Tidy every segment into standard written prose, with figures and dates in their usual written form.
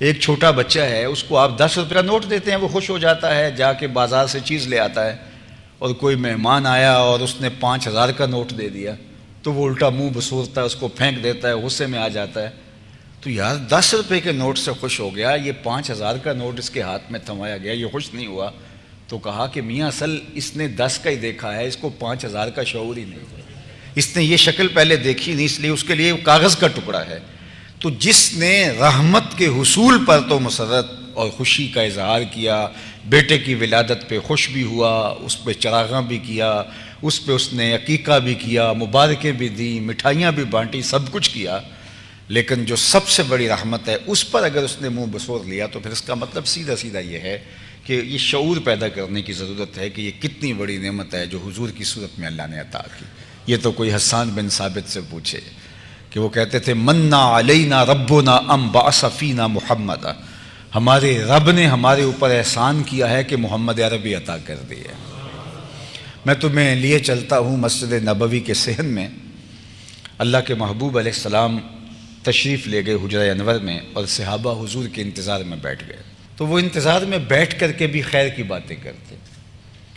ایک چھوٹا بچہ ہے، اس کو آپ 10 روپے کا نوٹ دیتے ہیں، وہ خوش ہو جاتا ہے، جا کے بازار سے چیز لے آتا ہے، اور کوئی مہمان آیا اور اس نے 5,000 کا نوٹ دے دیا تو وہ الٹا منہ بسورتا ہے، اس کو پھینک دیتا ہے، غصے میں آ جاتا ہے. تو یار 10 روپے کے نوٹ سے خوش ہو گیا، یہ 5,000 کا نوٹ اس کے ہاتھ میں تھمایا گیا، یہ خوش نہیں ہوا. تو کہا کہ میاں اصل اس نے 10 کا ہی دیکھا ہے، اس کو 5,000 کا شعور ہی نہیں، اس نے یہ شکل پہلے دیکھی نہیں، اس لیے اس کے لیے کاغذ کا ٹکڑا ہے. تو جس نے رحمت کے حصول پر تو مسرت اور خوشی کا اظہار کیا، بیٹے کی ولادت پہ خوش بھی ہوا، اس پہ چراغاں بھی کیا، اس پہ اس نے عقیقہ بھی کیا، مبارکیں بھی دیں، مٹھائیاں بھی بانٹی، سب کچھ کیا، لیکن جو سب سے بڑی رحمت ہے اس پر اگر اس نے منہ بسور لیا تو پھر اس کا مطلب سیدھا سیدھا یہ ہے کہ یہ شعور پیدا کرنے کی ضرورت ہے کہ یہ کتنی بڑی نعمت ہے جو حضور کی صورت میں اللہ نے عطا کی. یہ تو کوئی حسان بن ثابت سے پوچھے کہ وہ کہتے تھے منا علینا ربنا ام بعث فینا محمد، ہمارے رب نے ہمارے اوپر احسان کیا ہے کہ محمد عربی عطا کر دی ہے. میں تمہیں لیے چلتا ہوں مسجد نبوی کے صحن میں. اللہ کے محبوب علیہ السلام تشریف لے گئے حجرہ انور میں، اور صحابہ حضور کے انتظار میں بیٹھ گئے. تو وہ انتظار میں بیٹھ کر کے بھی خیر کی باتیں کرتے.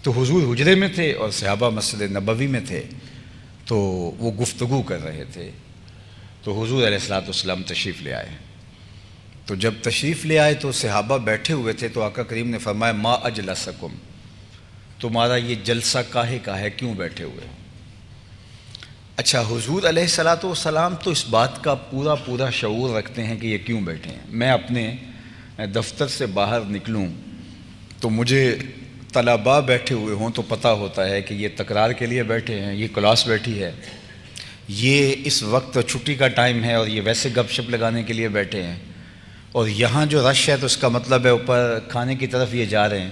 تو حضور حجرے میں تھے اور صحابہ مسجد نبوی میں تھے، تو وہ گفتگو کر رہے تھے. تو حضور علیہ السلام تشریف لے آئے. تو جب تشریف لے آئے تو صحابہ بیٹھے ہوئے تھے، تو آقا کریم نے فرمایا ما اجلسکم، تمہارا یہ جلسہ کاہے کا ہے، کیوں بیٹھے ہوئے؟ اچھا، حضور علیہ السلام تو اس بات کا پورا شعور رکھتے ہیں کہ یہ کیوں بیٹھے ہیں. میں اپنے دفتر سے باہر نکلوں تو مجھے طلباء بیٹھے ہوئے ہوں تو پتہ ہوتا ہے کہ یہ تکرار کے لیے بیٹھے ہیں، یہ کلاس بیٹھی ہے، یہ اس وقت چھٹی کا ٹائم ہے اور یہ ویسے گپ شپ لگانے کے لیے بیٹھے ہیں، اور یہاں جو رش ہے تو اس کا مطلب ہے اوپر کھانے کی طرف یہ جا رہے ہیں.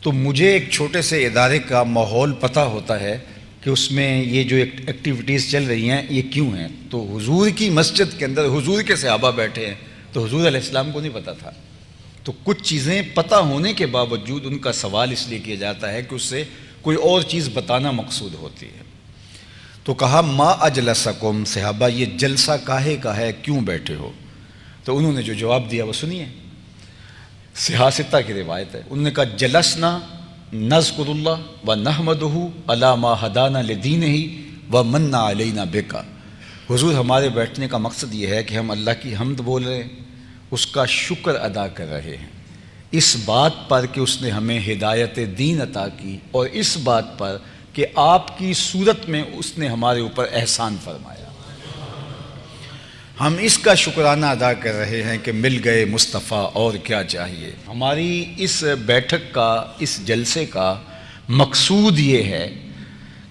تو مجھے ایک چھوٹے سے ادارے کا ماحول پتہ ہوتا ہے کہ اس میں یہ جو ایکٹیویٹیز چل رہی ہیں یہ کیوں ہیں. تو حضور کی مسجد کے اندر حضور کے صحابہ بیٹھے ہیں، تو حضور علیہ السلام کو نہیں پتہ تھا. تو کچھ چیزیں پتہ ہونے کے باوجود ان کا سوال اس لیے کیا جاتا ہے کہ اس سے کوئی اور چیز بتانا مقصود ہوتی ہے. تو کہا ما اجلسکم، صحابہ یہ جلسہ کاہے کا ہے، کیوں بیٹھے ہو؟ تو انہوں نے جو جواب دیا وہ سنیے. صحاح ستہ کی روایت ہے، انہوں نے کہا جلسنا نذکر اللہ و نحمدہ علی ما ہدانا لدینہ و من علینا بکا. حضور ہمارے بیٹھنے کا مقصد یہ ہے کہ ہم اللہ کی حمد بول رہے ہیں، اس کا شکر ادا کر رہے ہیں اس بات پر کہ اس نے ہمیں ہدایت دین عطا کی، اور اس بات پر کہ آپ کی صورت میں اس نے ہمارے اوپر احسان فرمایا. ہم اس کا شکرانہ ادا کر رہے ہیں کہ مل گئے مصطفیٰ، اور کیا چاہیے. ہماری اس بیٹھک کا، اس جلسے کا مقصود یہ ہے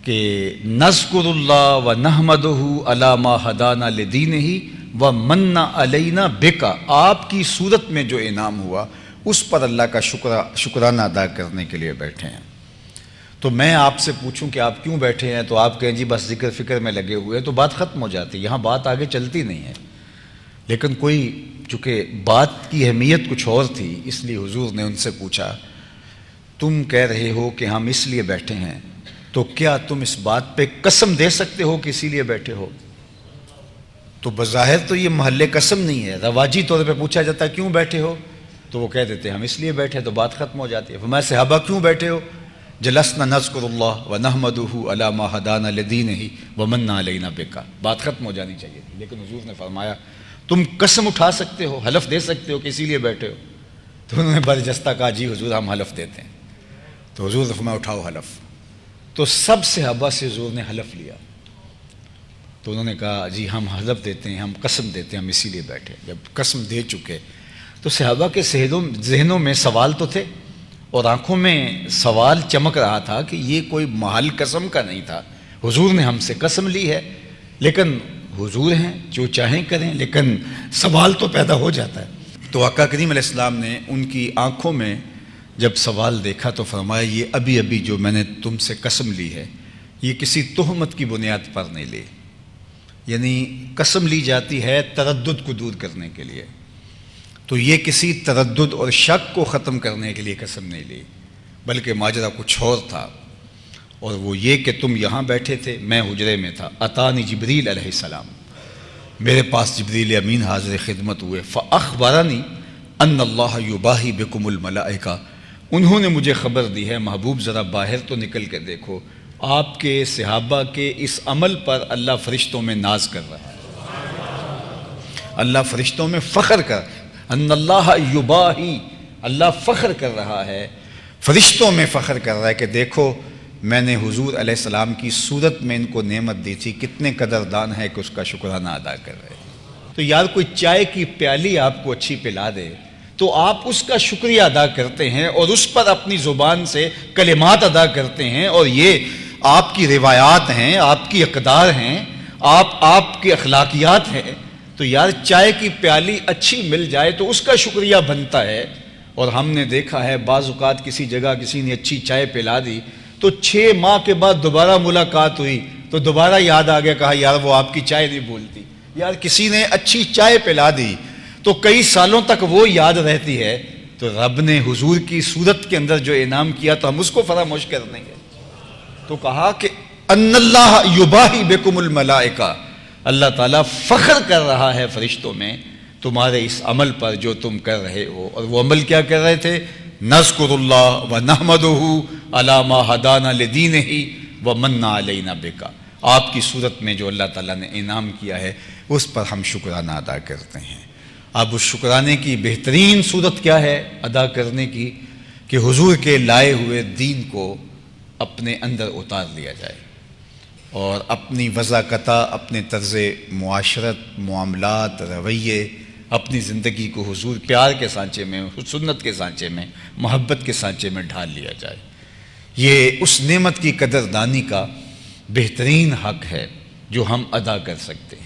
کہ نذکر اللہ و نحمدہ علی ما ہدانا لدینہ و من علینا بکا، آپ کی صورت میں جو انعام ہوا اس پر اللہ کا شکرانہ ادا کرنے کے لیے بیٹھے ہیں. تو میں آپ سے پوچھوں کہ آپ کیوں بیٹھے ہیں تو آپ کہیں جی بس ذکر فکر میں لگے ہوئے تو بات ختم ہو جاتی، یہاں بات آگے چلتی نہیں ہے. لیکن کوئی چونکہ بات کی اہمیت کچھ اور تھی، اس لیے حضور نے ان سے پوچھا تم کہہ رہے ہو کہ ہم اس لیے بیٹھے ہیں، تو کیا تم اس بات پہ قسم دے سکتے ہو کہ اسی لیے بیٹھے ہو؟ تو بظاہر تو یہ محل قسم نہیں ہے، رواجی طور پہ پوچھا جاتا ہے کیوں بیٹھے ہو، تو وہ کہہ دیتے ہم اس لیے بیٹھے، تو بات ختم ہو جاتی ہے. فرمایا صحابہ کیوں بیٹھے ہو؟ جلسنا نذکر اللہ و نحمدہ علی ما ہدانا لدینہ و من علینا بکا، بات ختم ہو جانی چاہیے تھی. لیکن حضور نے فرمایا تم قسم اٹھا سکتے ہو، حلف دے سکتے ہو کہ اسی لیے بیٹھے ہو؟ تو انہوں نے برجستہ کہا جی حضور ہم حلف دیتے ہیں. تو حضور نے فرمایا اٹھاؤ حلف. تو سب صحابہ سے حضور نے حلف لیا. تو انہوں نے کہا جی ہم حلف دیتے ہیں، ہم قسم دیتے ہیں، ہم اسی لیے بیٹھے. جب قسم دے چکے تو صحابہ کے ذہنوں میں سوال تو تھے، اور آنکھوں میں سوال چمک رہا تھا کہ یہ کوئی محل قسم کا نہیں تھا. حضور نے ہم سے قسم لی ہے، لیکن حضور ہیں جو چاہیں کریں، لیکن سوال تو پیدا ہو جاتا ہے. تو آقا کریم علیہ السلام نے ان کی آنکھوں میں جب سوال دیکھا تو فرمایا یہ ابھی جو میں نے تم سے قسم لی ہے یہ کسی تہمت کی بنیاد پر نہیں لی. یعنی قسم لی جاتی ہے تردد کو دور کرنے کے لیے، تو یہ کسی تردد اور شک کو ختم کرنے کے لیے قسم نہیں لی، بلکہ ماجرا کچھ اور تھا. اور وہ یہ کہ تم یہاں بیٹھے تھے، میں حجرے میں تھا. اتانی جبریل علیہ السلام، میرے پاس جبریل امین حاضر خدمت ہوئے. فاخبرنی، ان اللہ یباہی بکم الملائکہ، انہوں نے مجھے خبر دی ہے، محبوب ذرا باہر تو نکل کے دیکھو، آپ کے صحابہ کے اس عمل پر اللہ فرشتوں میں ناز کر رہا ہے، اللہ فرشتوں میں فخر کر، ان اللہ یباہی، اللہ فخر کر رہا ہے، فرشتوں میں فخر کر رہا ہے کہ دیکھو میں نے حضور علیہ السلام کی صورت میں ان کو نعمت دی تھی، کتنے قدردان ہے کہ اس کا شکرانہ ادا کر رہے ہیں۔ تو یار کوئی چائے کی پیالی آپ کو اچھی پلا دے تو آپ اس کا شکریہ ادا کرتے ہیں اور اس پر اپنی زبان سے کلمات ادا کرتے ہیں، اور یہ آپ کی روایات ہیں، آپ کی اقدار ہیں، آپ کی اخلاقیات ہیں۔ تو یار چائے کی پیالی اچھی مل جائے تو اس کا شکریہ بنتا ہے۔ اور ہم نے دیکھا ہے بعض اوقات کسی جگہ کسی نے اچھی چائے پلا دی تو 6 ماہ کے بعد دوبارہ ملاقات ہوئی تو دوبارہ یاد آ گیا، کہا یار وہ آپ کی چائے نہیں بھولتی۔ یار کسی نے اچھی چائے پلا دی تو کئی سالوں تک وہ یاد رہتی ہے، تو رب نے حضور کی صورت کے اندر جو انعام کیا تو ہم اس کو فراموش کر دیں گے؟ تو کہا کہ ان اللہ یباہی بکم الملائکہ، اللہ تعالیٰ فخر کر رہا ہے فرشتوں میں تمہارے اس عمل پر جو تم کر رہے ہو۔ اور وہ عمل کیا کر رہے تھے؟ نذکر اللہ ونحمدہ علی ما ہدانا لدینہ ومن علینا بک، آپ کی صورت میں جو اللہ تعالیٰ نے انعام کیا ہے اس پر ہم شکرانہ ادا کرتے ہیں۔ اب اس شکرانے کی بہترین صورت کیا ہے ادا کرنے کی؟ کہ حضور کے لائے ہوئے دین کو اپنے اندر اتار لیا جائے اور اپنی وضاقتہ، اپنے طرز معاشرت، معاملات، رویے، اپنی زندگی کو حضور پیار کے سانچے میں، سنت کے سانچے میں، محبت کے سانچے میں ڈھال لیا جائے۔ یہ اس نعمت کی قدردانی کا بہترین حق ہے جو ہم ادا کر سکتے ہیں۔